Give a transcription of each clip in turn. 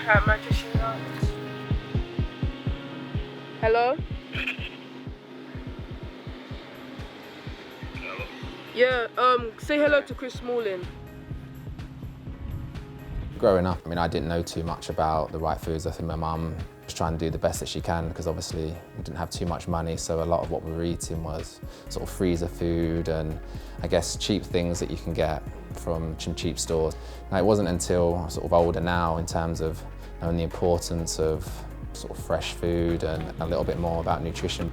at Manchester United. Hello? Hello? Yeah, say hello to Chris Smalling. Growing up, I didn't know too much about the right foods. I think my mum was trying to do the best that she can because obviously we didn't have too much money, so a lot of what we were eating was sort of freezer food and I guess cheap things that you can get from some cheap stores. Now, it wasn't until I'm sort of older now in terms of knowing the importance of sort of fresh food and a little bit more about nutrition.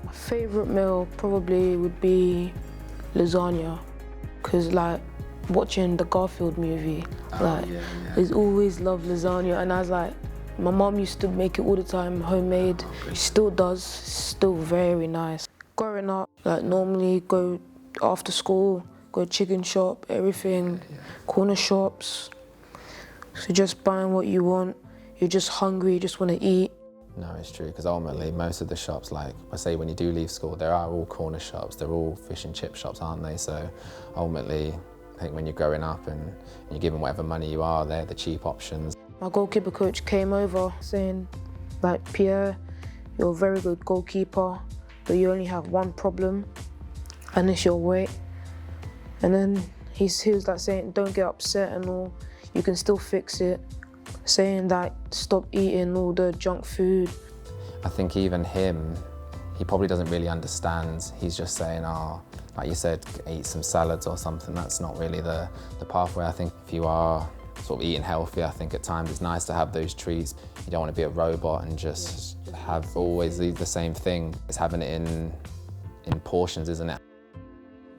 My favourite meal probably would be lasagna, because like watching the Garfield movie, I always loved lasagna, and I was like, my mum used to make it all the time, homemade. She still does, still very nice. Growing up, like normally go after school, go chicken shop, everything, corner shops. So just buying what you want, you're just hungry, you just want to eat. No, it's true, because ultimately most of the shops, like I say, when you do leave school, they are all corner shops, they're all fish and chip shops, aren't they? So ultimately, I think when you're growing up and you're given whatever money you are, they're the cheap options. My goalkeeper coach came over saying, like, Pierre, you're a very good goalkeeper, but you only have one problem, and it's your weight. And then he was like saying, don't get upset and all, you can still fix it. Saying that stop eating all the junk food. I think even him, he probably doesn't really understand. He's just saying, oh, like you said, eat some salads or something. That's not really the pathway. I think if you are sort of eating healthy, I think at times it's nice to have those treats. You don't want to be a robot and just have always the same thing. It's having it in portions, isn't it?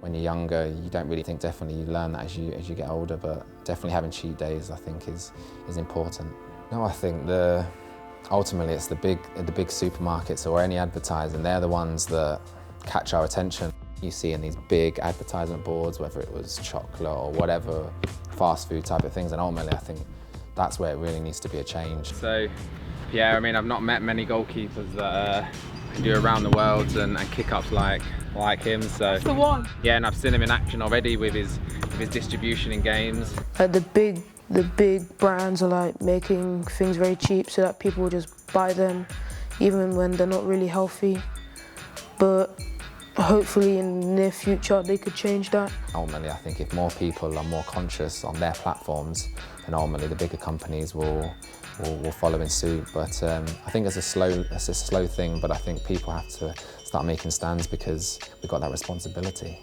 When you're younger, you don't really think, definitely you learn that as you get older, but definitely having cheat days, I think, is important. No, I think ultimately it's the big supermarkets or any advertising, they're the ones that catch our attention. You see in these big advertisement boards, whether it was chocolate or whatever, fast food type of things, and ultimately I think that's where it really needs to be a change. So, Pierre, I've not met many goalkeepers that can do around the world and kick ups like him. So That's the one. Yeah, and I've seen him in action already with his distribution in games. Like the big brands are like making things very cheap so that people will just buy them, even when they're not really healthy. But hopefully in the near future they could change that. Ultimately, I think if more people are more conscious on their platforms, then ultimately the bigger companies will follow in suit. But I think it's a slow thing, but I think people have to start making stands because we've got that responsibility.